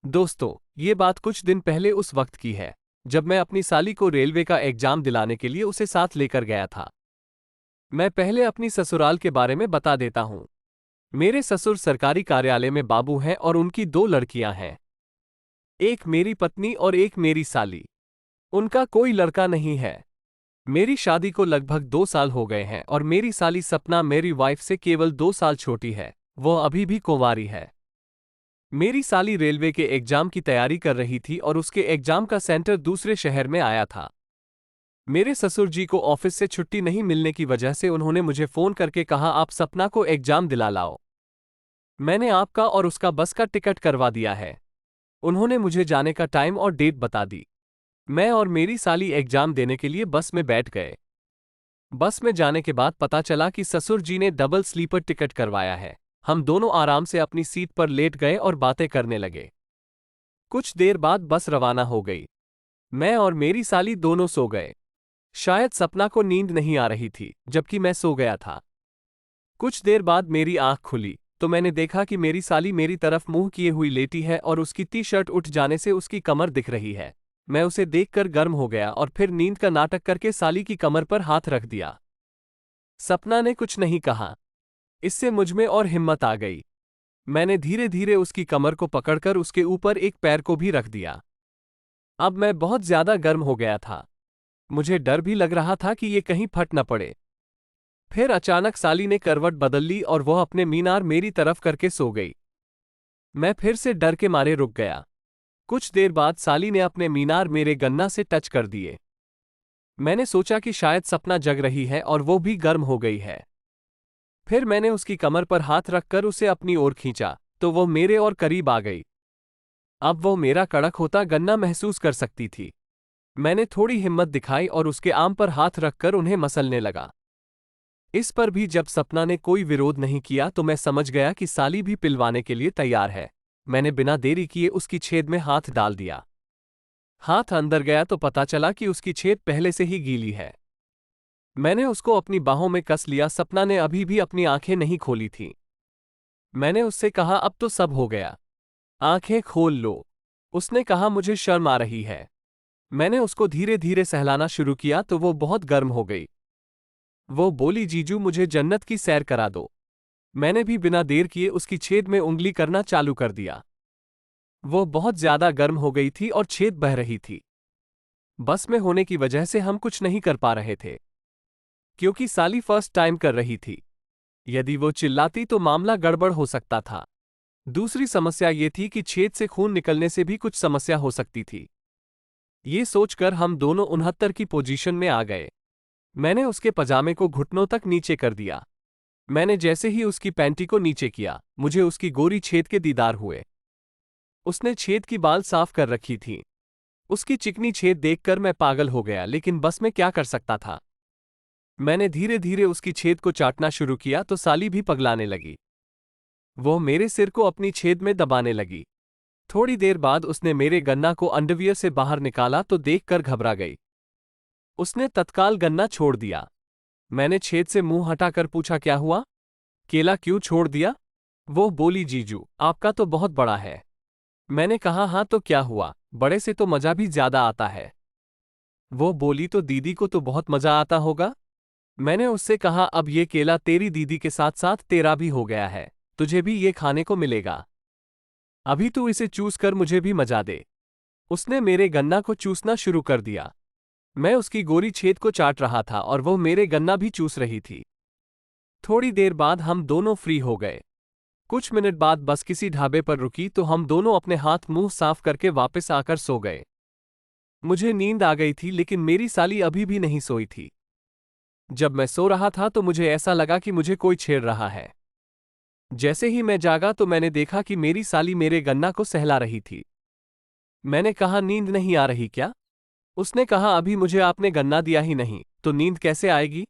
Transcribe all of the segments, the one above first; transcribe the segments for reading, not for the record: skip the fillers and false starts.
दोस्तों, ये बात कुछ दिन पहले उस वक्त की है जब मैं अपनी साली को रेलवे का एग्जाम दिलाने के लिए उसे साथ लेकर गया था। मैं पहले अपनी ससुराल के बारे में बता देता हूँ। मेरे ससुर सरकारी कार्यालय में बाबू हैं और उनकी दो लड़कियां हैं। एक मेरी पत्नी और एक मेरी साली। उनका कोई लड़का नहीं है। मेरी शादी को लगभग 2 साल हो गए हैं और मेरी साली सपना मेरी वाइफ से केवल 2 साल छोटी है। वह अभी भी कुंवारी है। मेरी साली रेलवे के एग्जाम की तैयारी कर रही थी और उसके एग्जाम का सेंटर दूसरे शहर में आया था। मेरे ससुर जी को ऑफिस से छुट्टी नहीं मिलने की वजह से उन्होंने मुझे फोन करके कहा, आप सपना को एग्जाम दिला लाओ। मैंने आपका और उसका बस का टिकट करवा दिया है। उन्होंने मुझे जाने का टाइम और डेट बता दी। मैं और मेरी साली एग्जाम देने के लिए बस में बैठ गए। बस में जाने के बाद पता चला कि ससुर जी ने डबल स्लीपर टिकट करवाया है। हम दोनों आराम से अपनी सीट पर लेट गए और बातें करने लगे। कुछ देर बाद बस रवाना हो गई। मैं और मेरी साली दोनों सो गए। शायद सपना को नींद नहीं आ रही थी, जबकि मैं सो गया था। कुछ देर बाद मेरी आंख खुली तो मैंने देखा कि मेरी साली मेरी तरफ मुंह किए हुई लेटी है और उसकी टी शर्ट उठ जाने से उसकी कमर दिख रही है। मैं उसे देखकर गर्म हो गया और फिर नींद का नाटक करके साली की कमर पर हाथ रख दिया। सपना ने कुछ नहीं कहा। इससे मुझमें और हिम्मत आ गई। मैंने धीरे धीरे उसकी कमर को पकड़कर उसके ऊपर एक पैर को भी रख दिया। अब मैं बहुत ज्यादा गर्म हो गया था। मुझे डर भी लग रहा था कि ये कहीं फट न पड़े। फिर अचानक साली ने करवट बदल ली और वह अपने मीनार मेरी तरफ करके सो गई। मैं फिर से डर के मारे रुक गया। कुछ देर बाद साली ने अपने मीनार मेरे गन्ना से टच कर दिए। मैंने सोचा कि शायद सपना जग रही है और वो भी गर्म हो गई है। फिर मैंने उसकी कमर पर हाथ रखकर उसे अपनी ओर खींचा तो वो मेरे और करीब आ गई। अब वो मेरा कड़क होता गन्ना महसूस कर सकती थी। मैंने थोड़ी हिम्मत दिखाई और उसके आम पर हाथ रखकर उन्हें मसलने लगा। इस पर भी जब सपना ने कोई विरोध नहीं किया तो मैं समझ गया कि साली भी पिलवाने के लिए तैयार है। मैंने बिना देरी किए उसकी छेद में हाथ डाल दिया। हाथ अंदर गया तो पता चला कि उसकी छेद पहले से ही गीली है। मैंने उसको अपनी बाहों में कस लिया। सपना ने अभी भी अपनी आंखें नहीं खोली थी। मैंने उससे कहा, अब तो सब हो गया, आंखें खोल लो। उसने कहा, मुझे शर्म आ रही है। मैंने उसको धीरे धीरे सहलाना शुरू किया तो वो बहुत गर्म हो गई। वो बोली, जीजू मुझे जन्नत की सैर करा दो। मैंने भी बिना देर किए उसकी छेद में उंगली करना चालू कर दिया। वो बहुत ज्यादा गर्म हो गई थी और छेद बह रही थी। बस में होने की वजह से हम कुछ नहीं कर पा रहे थे, क्योंकि साली फर्स्ट टाइम कर रही थी। यदि वो चिल्लाती तो मामला गड़बड़ हो सकता था। दूसरी समस्या ये थी कि छेद से खून निकलने से भी कुछ समस्या हो सकती थी। ये सोचकर हम दोनों 69 की पोजीशन में आ गए। मैंने उसके पजामे को घुटनों तक नीचे कर दिया। मैंने जैसे ही उसकी पैंटी को नीचे किया, मुझे उसकी गोरी छेद के दीदार हुए। उसने छेद की बाल साफ कर रखी थी। उसकी चिकनी छेद देखकर मैं पागल हो गया, लेकिन बस में क्या कर सकता था। मैंने धीरे धीरे उसकी छेद को चाटना शुरू किया तो साली भी पगलाने लगी। वो मेरे सिर को अपनी छेद में दबाने लगी। थोड़ी देर बाद उसने मेरे गन्ना को अंडरवियर से बाहर निकाला तो देखकर घबरा गई। उसने तत्काल गन्ना छोड़ दिया। मैंने छेद से मुंह हटाकर पूछा, क्या हुआ, केला क्यों छोड़ दिया? वो बोली, जीजू आपका तो बहुत बड़ा है। मैंने कहा, हाँ तो क्या हुआ, बड़े से तो मजा भी ज्यादा आता है। वो बोली, तो दीदी को तो बहुत मजा आता होगा। मैंने उससे कहा, अब ये केला तेरी दीदी के साथ साथ तेरा भी हो गया है, तुझे भी ये खाने को मिलेगा। अभी तू इसे चूस कर मुझे भी मजा दे। उसने मेरे गन्ना को चूसना शुरू कर दिया। मैं उसकी गोरी छेद को चाट रहा था और वो मेरे गन्ना भी चूस रही थी। थोड़ी देर बाद हम दोनों फ्री हो गए। कुछ मिनट बाद बस किसी ढाबे पर रुकी तो हम दोनों अपने हाथ मुंह साफ करके वापस आकर सो गए। मुझे नींद आ गई थी, लेकिन मेरी साली अभी भी नहीं सोई थी। जब मैं सो रहा था तो मुझे ऐसा लगा कि मुझे कोई छेड़ रहा है। जैसे ही मैं जागा तो मैंने देखा कि मेरी साली मेरे गन्ना को सहला रही थी। मैंने कहा, नींद नहीं आ रही क्या? उसने कहा, अभी मुझे आपने गन्ना दिया ही नहीं तो नींद कैसे आएगी?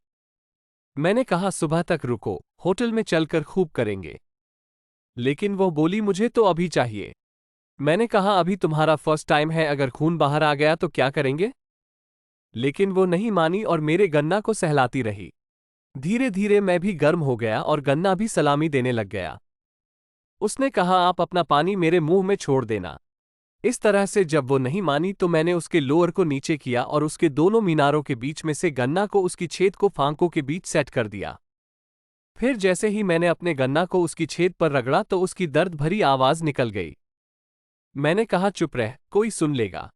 मैंने कहा, सुबह तक रुको, होटल में चलकर खूब करेंगे। लेकिन वो बोली, मुझे तो अभी चाहिए। मैंने कहा, अभी तुम्हारा फर्स्ट टाइम है, अगर खून बाहर आ गया तो क्या करेंगे? लेकिन वो नहीं मानी और मेरे गन्ना को सहलाती रही। धीरे धीरे मैं भी गर्म हो गया और गन्ना भी सलामी देने लग गया। उसने कहा, आप अपना पानी मेरे मुंह में छोड़ देना। इस तरह से जब वो नहीं मानी तो मैंने उसके लोअर को नीचे किया और उसके दोनों मीनारों के बीच में से गन्ना को उसकी छेद को फांकों के बीच सेट कर दिया। फिर जैसे ही मैंने अपने गन्ना को उसकी छेद पर रगड़ा तो उसकी दर्द भरी आवाज निकल गई। मैंने कहा चुप रह, कोई सुन लेगा।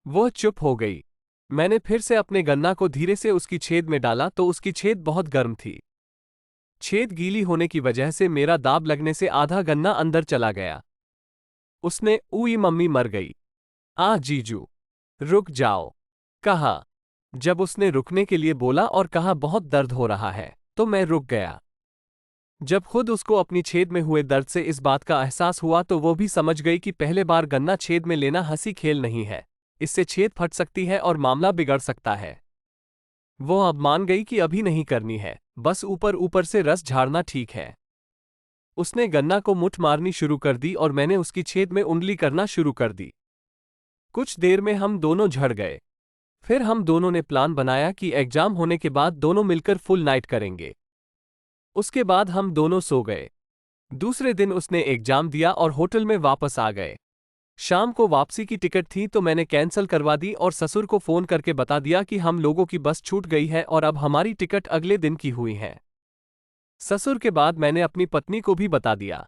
वह चुप हो गई। मैंने फिर से अपने गन्ना को धीरे से उसकी छेद में डाला तो उसकी छेद बहुत गर्म थी। छेद गीली होने की वजह से मेरा दाब लगने से आधा गन्ना अंदर चला गया। उसने उई मम्मी मर गई। आ जीजू, रुक जाओ, कहा। जब उसने रुकने के लिए बोला और कहा बहुत दर्द हो रहा है, तो मैं रुक गया। जब खुद उसको अपनी छेद में हुए दर्द से इस बात का एहसास हुआ तो वो भी समझ गई कि पहले बार गन्ना छेद में लेना हंसी खेल नहीं है, इससे छेद फट सकती है और मामला बिगड़ सकता है। वो अब मान गई कि अभी नहीं करनी है, बस ऊपर ऊपर से रस झाड़ना ठीक है। उसने गन्ना को मुठ मारनी शुरू कर दी और मैंने उसकी छेद में उंगली करना शुरू कर दी। कुछ देर में हम दोनों झड़ गए। फिर हम दोनों ने प्लान बनाया कि एग्जाम होने के बाद दोनों मिलकर फुल नाइट करेंगे। उसके बाद हम दोनों सो गए। दूसरे दिन उसने एग्जाम दिया और होटल में वापस आ गए। शाम को वापसी की टिकट थी तो मैंने कैंसिल करवा दी और ससुर को फोन करके बता दिया कि हम लोगों की बस छूट गई है और अब हमारी टिकट अगले दिन की हुई है। ससुर के बाद मैंने अपनी पत्नी को भी बता दिया।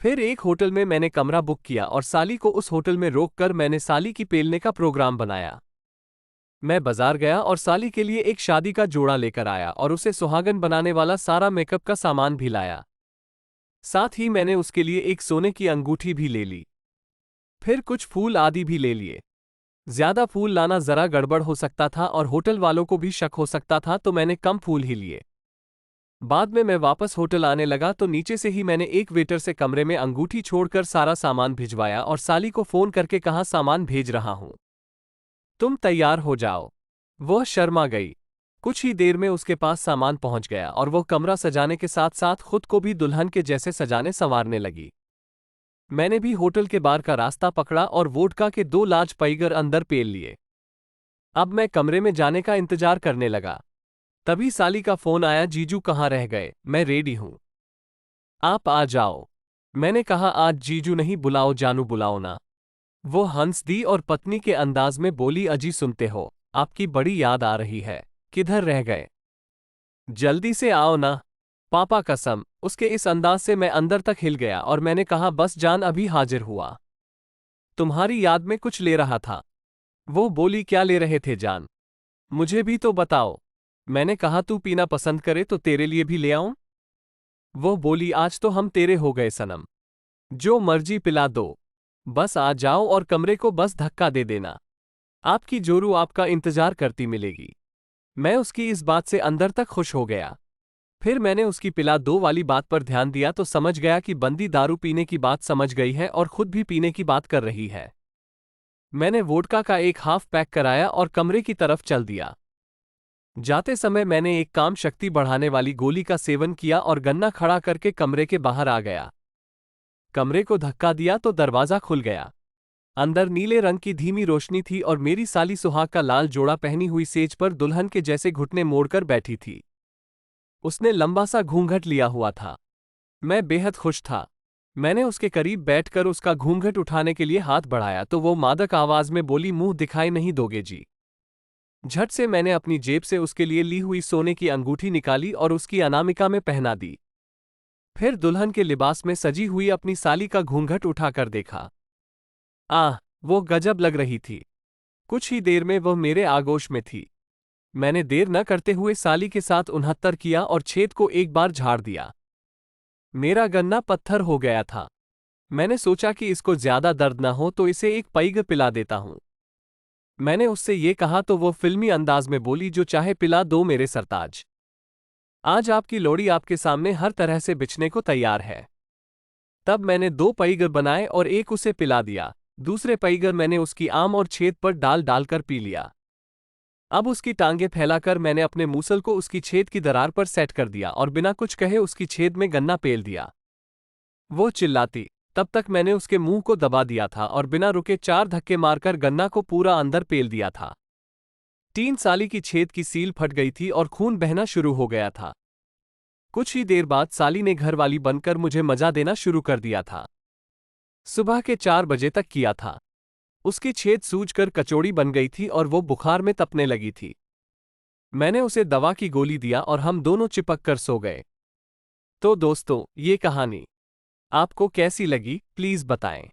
फिर एक होटल में मैंने कमरा बुक किया और साली को उस होटल में रोककर मैंने साली की पेलने का प्रोग्राम बनाया। मैं बाजार गया और साली के लिए एक शादी का जोड़ा लेकर आया और उसे सुहागन बनाने वाला सारा मेकअप का सामान भी लाया। साथ ही मैंने उसके लिए एक सोने की अंगूठी भी ले ली। फिर कुछ फूल आदि भी ले लिए। ज्यादा फूल लाना जरा गड़बड़ हो सकता था और होटल वालों को भी शक हो सकता था, तो मैंने कम फूल ही लिए। बाद में मैं वापस होटल आने लगा तो नीचे से ही मैंने एक वेटर से कमरे में अंगूठी छोड़कर सारा सामान भिजवाया और साली को फोन करके कहा सामान भेज रहा हूं, तुम तैयार हो जाओ। वह शर्मा गई। कुछ ही देर में उसके पास सामान पहुंच गया और वह कमरा सजाने के साथ साथ खुद को भी दुल्हन के जैसे सजाने संवारने लगी। मैंने भी होटल के बाहर का रास्ता पकड़ा और वोडका के 2 लार्ज पैगर अंदर पेल लिए। अब मैं कमरे में जाने का इंतजार करने लगा। तभी साली का फोन आया, जीजू कहाँ रह गए, मैं रेडी हूं, आप आ जाओ। मैंने कहा आज जीजू नहीं, बुलाओ जानू, बुलाओ ना। वो हंस दी और पत्नी के अंदाज में बोली, अजी सुनते हो, आपकी बड़ी याद आ रही है, किधर रह गए, जल्दी से आओ ना। पापा कसम। उसके इस अंदाज से मैं अंदर तक हिल गया और मैंने कहा बस जान अभी हाजिर हुआ, तुम्हारी याद में कुछ ले रहा था। वो बोली क्या ले रहे थे जान, मुझे भी तो बताओ। मैंने कहा तू पीना पसंद करे तो तेरे लिए भी ले आऊं। वो बोली आज तो हम तेरे हो गए सनम, जो मर्जी पिला दो, बस आ जाओ और कमरे को बस धक्का दे देना, आपकी जोरू आपका इंतजार करती मिलेगी। मैं उसकी इस बात से अंदर तक खुश हो गया। फिर मैंने उसकी पिला दो वाली बात पर ध्यान दिया तो समझ गया कि बंदी दारू पीने की बात समझ गई है और खुद भी पीने की बात कर रही है। मैंने वोडका का एक हाफ पैक कराया और कमरे की तरफ चल दिया। जाते समय मैंने एक काम शक्ति बढ़ाने वाली गोली का सेवन किया और गन्ना खड़ा करके कमरे के बाहर आ गया। कमरे को धक्का दिया तो दरवाजा खुल गया। अंदर नीले रंग की धीमी रोशनी थी और मेरी साली सुहाग का लाल जोड़ा पहनी हुई सेज पर दुल्हन के जैसे घुटने मोड़कर बैठी थी। उसने लंबा सा घूंघट लिया हुआ था। मैं बेहद खुश था। मैंने उसके करीब बैठकर उसका घूंघट उठाने के लिए हाथ बढ़ाया तो वो मादक आवाज में बोली, मुंह दिखाई नहीं दोगे जी। झट से मैंने अपनी जेब से उसके लिए ली हुई सोने की अंगूठी निकाली और उसकी अनामिका में पहना दी। फिर दुल्हन के लिबास में सजी हुई अपनी साली का घूंघट उठाकर देखा। आह, वो गजब लग रही थी। कुछ ही देर में वह मेरे आगोश में थी। मैंने देर न करते हुए साली के साथ 69 किया और छेद को एक बार झाड़ दिया। मेरा गन्ना पत्थर हो गया था। मैंने सोचा कि इसको ज्यादा दर्द न हो तो इसे एक पैग पिला देता हूं। मैंने उससे ये कहा तो वो फिल्मी अंदाज में बोली, जो चाहे पिला दो मेरे सरताज, आज आपकी लोड़ी आपके सामने हर तरह से बिछने को तैयार है। तब मैंने 2 पैगर बनाए और एक उसे पिला दिया, दूसरे पैगर मैंने उसकी आम और छेद पर डाल डालकर पी लिया। अब उसकी टांगें फैलाकर मैंने अपने मूसल को उसकी छेद की दरार पर सेट कर दिया और बिना कुछ कहे उसकी छेद में गन्ना पेल दिया। वो चिल्लाती, तब तक मैंने उसके मुंह को दबा दिया था और बिना रुके 4 धक्के मारकर गन्ना को पूरा अंदर पेल दिया था। 3 साली की छेद की सील फट गई थी और खून बहना शुरू हो गया था। कुछ ही देर बाद साली ने घरवाली बनकर मुझे मजा देना शुरू कर दिया था। सुबह के 4 बजे तक किया था। उसकी छेद सूजकर कचौड़ी बन गई थी और वो बुखार में तपने लगी थी। मैंने उसे दवा की गोली दिया और हम दोनों चिपक कर सो गए। तो दोस्तों, ये कहानी आपको कैसी लगी, प्लीज़ बताएं।